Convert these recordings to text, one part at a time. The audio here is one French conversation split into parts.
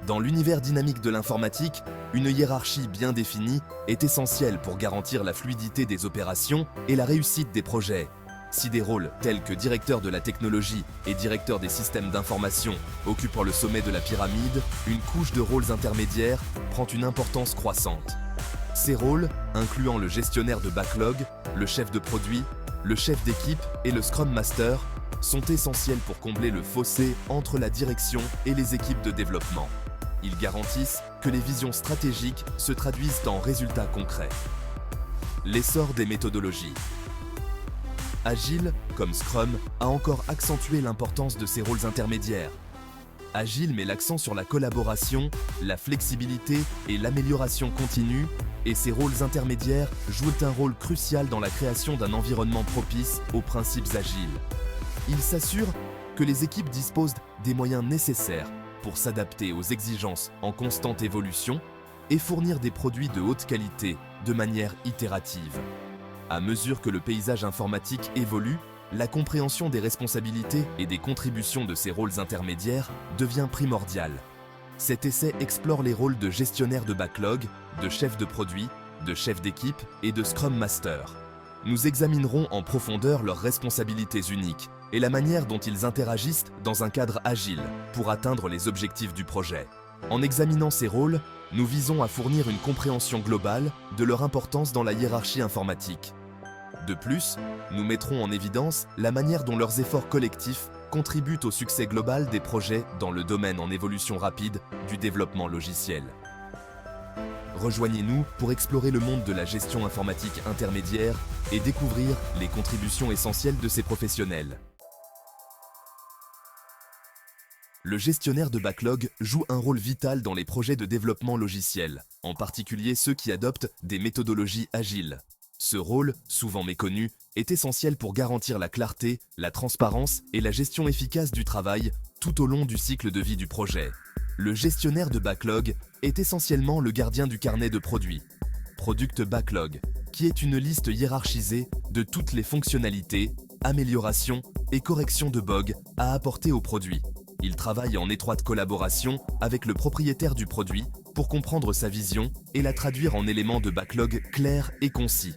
Dans l'univers dynamique de l'informatique, une hiérarchie bien définie est essentielle pour garantir la fluidité des opérations et la réussite des projets. Si des rôles tels que directeur de la technologie et directeur des systèmes d'information occupent le sommet de la pyramide, une couche de rôles intermédiaires prend une importance croissante. Ces rôles, incluant le gestionnaire de backlog, le chef de produit, le chef d'équipe et le Scrum Master, sont essentiels pour combler le fossé entre la direction et les équipes de développement. Ils garantissent que les visions stratégiques se traduisent en résultats concrets. L'essor des méthodologies. Agile, comme Scrum, a encore accentué l'importance de ces rôles intermédiaires. Agile met l'accent sur la collaboration, la flexibilité et l'amélioration continue, et ces rôles intermédiaires jouent un rôle crucial dans la création d'un environnement propice aux principes agiles. Ils s'assurent que les équipes disposent des moyens nécessaires pour s'adapter aux exigences en constante évolution et fournir des produits de haute qualité de manière itérative. À mesure que le paysage informatique évolue, la compréhension des responsabilités et des contributions de ces rôles intermédiaires devient primordiale. Cet essai explore les rôles de gestionnaire de backlog, de chef de produit, de chef d'équipe et de Scrum Master. Nous examinerons en profondeur leurs responsabilités uniques et la manière dont ils interagissent dans un cadre agile pour atteindre les objectifs du projet. En examinant ces rôles, nous visons à fournir une compréhension globale de leur importance dans la hiérarchie informatique. De plus, nous mettrons en évidence la manière dont leurs efforts collectifs contribuent au succès global des projets dans le domaine en évolution rapide du développement logiciel. Rejoignez-nous pour explorer le monde de la gestion informatique intermédiaire et découvrir les contributions essentielles de ces professionnels. Le gestionnaire de backlog joue un rôle vital dans les projets de développement logiciel, en particulier ceux qui adoptent des méthodologies agiles. Ce rôle, souvent méconnu, est essentiel pour garantir la clarté, la transparence et la gestion efficace du travail tout au long du cycle de vie du projet. Le gestionnaire de backlog est essentiellement le gardien du carnet de produits. Product Backlog, qui est une liste hiérarchisée de toutes les fonctionnalités, améliorations et corrections de bugs à apporter au produit. Il travaille en étroite collaboration avec le propriétaire du produit pour comprendre sa vision et la traduire en éléments de backlog clairs et concis.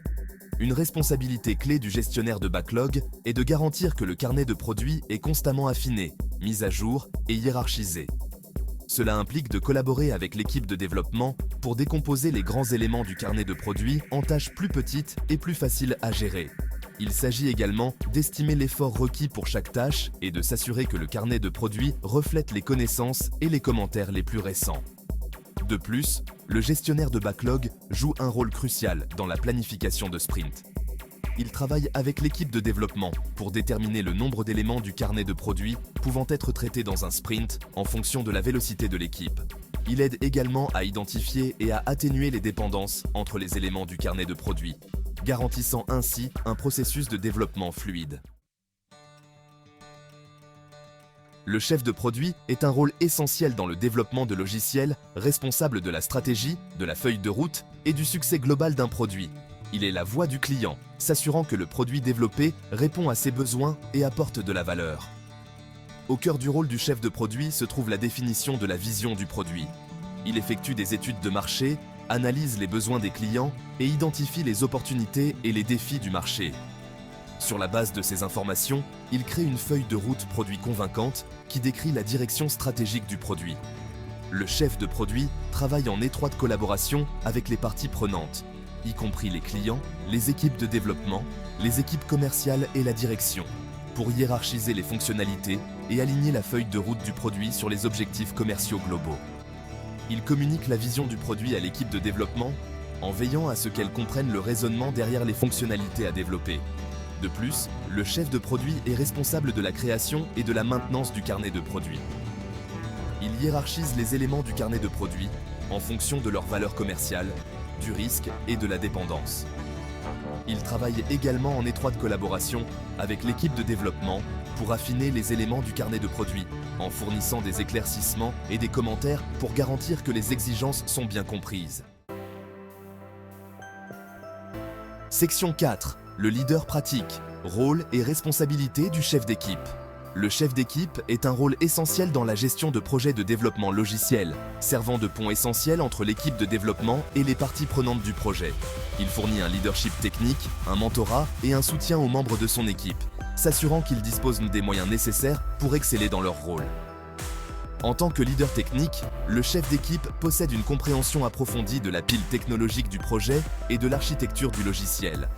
Une responsabilité clé du gestionnaire de backlog est de garantir que le carnet de produits est constamment affiné, mis à jour et hiérarchisé. Cela implique de collaborer avec l'équipe de développement pour décomposer les grands éléments du carnet de produits en tâches plus petites et plus faciles à gérer. Il s'agit également d'estimer l'effort requis pour chaque tâche et de s'assurer que le carnet de produits reflète les connaissances et les commentaires les plus récents. De plus, le gestionnaire de backlog joue un rôle crucial dans la planification de sprint. Il travaille avec l'équipe de développement pour déterminer le nombre d'éléments du carnet de produits pouvant être traités dans un sprint en fonction de la vélocité de l'équipe. Il aide également à identifier et à atténuer les dépendances entre les éléments du carnet de produits, garantissant ainsi un processus de développement fluide. Le chef de produit est un rôle essentiel dans le développement de logiciels, responsable de la stratégie, de la feuille de route et du succès global d'un produit. Il est la voix du client, s'assurant que le produit développé répond à ses besoins et apporte de la valeur. Au cœur du rôle du chef de produit se trouve la définition de la vision du produit. Il effectue des études de marché, analyse les besoins des clients et identifie les opportunités et les défis du marché. Sur la base de ces informations, il crée une feuille de route produit convaincante qui décrit la direction stratégique du produit. Le chef de produit travaille en étroite collaboration avec les parties prenantes, y compris les clients, les équipes de développement, les équipes commerciales et la direction, pour hiérarchiser les fonctionnalités et aligner la feuille de route du produit sur les objectifs commerciaux globaux. Il communique la vision du produit à l'équipe de développement en veillant à ce qu'elle comprenne le raisonnement derrière les fonctionnalités à développer. De plus, le chef de produit est responsable de la création et de la maintenance du carnet de produits. Il hiérarchise les éléments du carnet de produits en fonction de leur valeur commerciale, du risque et de la dépendance. Il travaille également en étroite collaboration avec l'équipe de développement pour affiner les éléments du carnet de produits, en fournissant des éclaircissements et des commentaires pour garantir que les exigences sont bien comprises. Section 4. Le leader pratique. Rôle et responsabilité du chef d'équipe. Le chef d'équipe est un rôle essentiel dans la gestion de projets de développement logiciel, servant de pont essentiel entre l'équipe de développement et les parties prenantes du projet. Il fournit un leadership technique, un mentorat et un soutien aux membres de son équipe, s'assurant qu'ils disposent des moyens nécessaires pour exceller dans leur rôle. En tant que leader technique, le chef d'équipe possède une compréhension approfondie de la pile technologique du projet et de l'architecture du logiciel.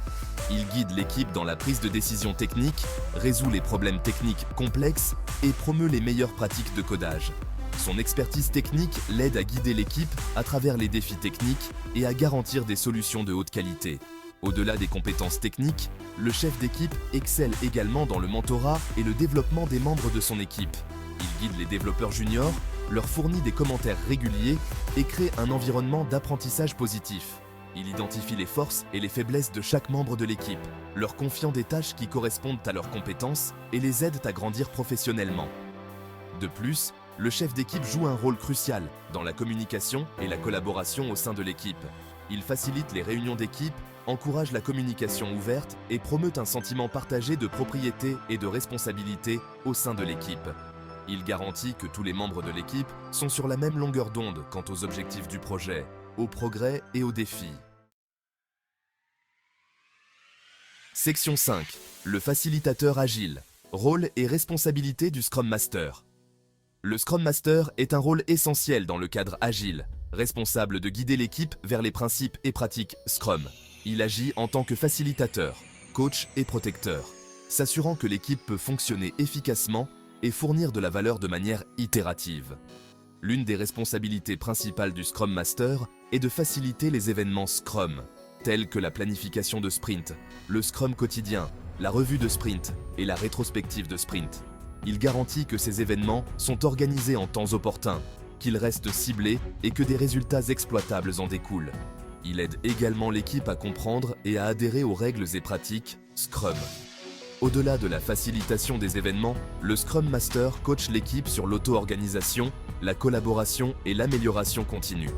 Il guide l'équipe dans la prise de décision technique, résout les problèmes techniques complexes et promeut les meilleures pratiques de codage. Son expertise technique l'aide à guider l'équipe à travers les défis techniques et à garantir des solutions de haute qualité. Au-delà des compétences techniques, le chef d'équipe excelle également dans le mentorat et le développement des membres de son équipe. Il guide les développeurs juniors, leur fournit des commentaires réguliers et crée un environnement d'apprentissage positif. Il identifie les forces et les faiblesses de chaque membre de l'équipe, leur confiant des tâches qui correspondent à leurs compétences et les aide à grandir professionnellement. De plus, le chef d'équipe joue un rôle crucial dans la communication et la collaboration au sein de l'équipe. Il facilite les réunions d'équipe, encourage la communication ouverte et promeut un sentiment partagé de propriété et de responsabilité au sein de l'équipe. Il garantit que tous les membres de l'équipe sont sur la même longueur d'onde quant aux objectifs du projet, au progrès et aux défis. Section 5. Le facilitateur agile. Rôle et responsabilité du Scrum Master. Le Scrum Master est un rôle essentiel dans le cadre agile, responsable de guider l'équipe vers les principes et pratiques Scrum. Il agit en tant que facilitateur, coach et protecteur, s'assurant que l'équipe peut fonctionner efficacement et fournir de la valeur de manière itérative. L'une des responsabilités principales du Scrum Master est de faciliter les événements Scrum, tels que la planification de sprint, le Scrum quotidien, la revue de sprint et la rétrospective de sprint. Il garantit que ces événements sont organisés en temps opportun, qu'ils restent ciblés et que des résultats exploitables en découlent. Il aide également l'équipe à comprendre et à adhérer aux règles et pratiques Scrum. Au-delà de la facilitation des événements, le Scrum Master coach l'équipe sur l'auto-organisation, la collaboration et l'amélioration continue.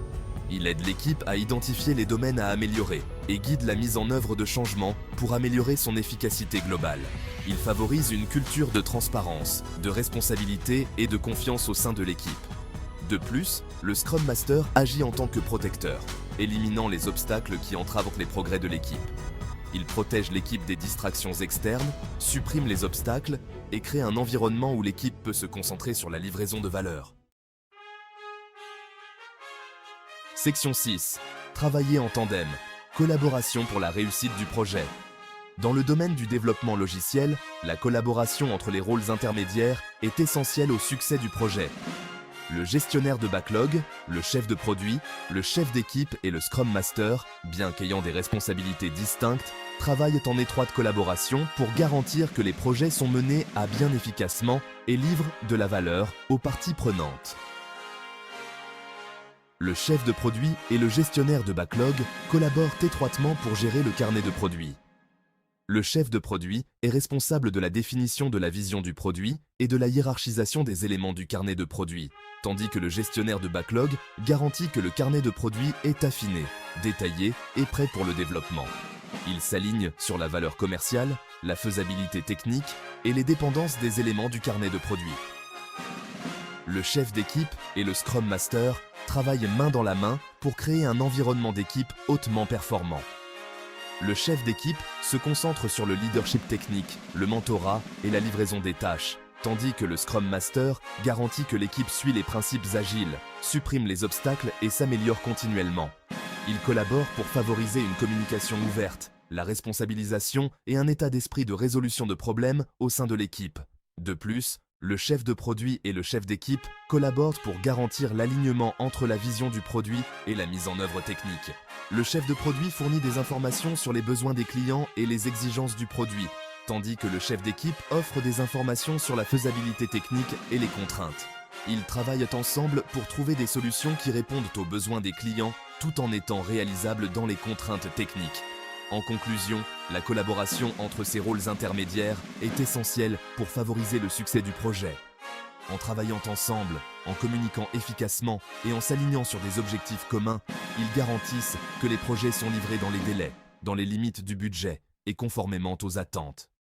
Il aide l'équipe à identifier les domaines à améliorer et guide la mise en œuvre de changements pour améliorer son efficacité globale. Il favorise une culture de transparence, de responsabilité et de confiance au sein de l'équipe. De plus, le Scrum Master agit en tant que protecteur, éliminant les obstacles qui entravent les progrès de l'équipe. Il protège l'équipe des distractions externes, supprime les obstacles et crée un environnement où l'équipe peut se concentrer sur la livraison de valeur. Section 6. Travailler en tandem. Collaboration pour la réussite du projet. Dans le domaine du développement logiciel, la collaboration entre les rôles intermédiaires est essentielle au succès du projet. Le gestionnaire de backlog, le chef de produit, le chef d'équipe et le Scrum Master, bien qu'ayant des responsabilités distinctes, travaillent en étroite collaboration pour garantir que les projets sont menés à bien efficacement et livrent de la valeur aux parties prenantes. Le chef de produit et le gestionnaire de backlog collaborent étroitement pour gérer le carnet de produits. Le chef de produit est responsable de la définition de la vision du produit et de la hiérarchisation des éléments du carnet de produits, tandis que le gestionnaire de backlog garantit que le carnet de produits est affiné, détaillé et prêt pour le développement. Il s'aligne sur la valeur commerciale, la faisabilité technique et les dépendances des éléments du carnet de produits. Le chef d'équipe et le Scrum Master travaillent main dans la main pour créer un environnement d'équipe hautement performant. Le chef d'équipe se concentre sur le leadership technique, le mentorat et la livraison des tâches, tandis que le Scrum Master garantit que l'équipe suit les principes agiles, supprime les obstacles et s'améliore continuellement. Il collabore pour favoriser une communication ouverte, la responsabilisation et un état d'esprit de résolution de problèmes au sein de l'équipe. De plus, le chef de produit et le chef d'équipe collaborent pour garantir l'alignement entre la vision du produit et la mise en œuvre technique. Le chef de produit fournit des informations sur les besoins des clients et les exigences du produit, tandis que le chef d'équipe offre des informations sur la faisabilité technique et les contraintes. Ils travaillent ensemble pour trouver des solutions qui répondent aux besoins des clients tout en étant réalisables dans les contraintes techniques. En conclusion, la collaboration entre ces rôles intermédiaires est essentielle pour favoriser le succès du projet. En travaillant ensemble, en communiquant efficacement et en s'alignant sur des objectifs communs, ils garantissent que les projets sont livrés dans les délais, dans les limites du budget et conformément aux attentes.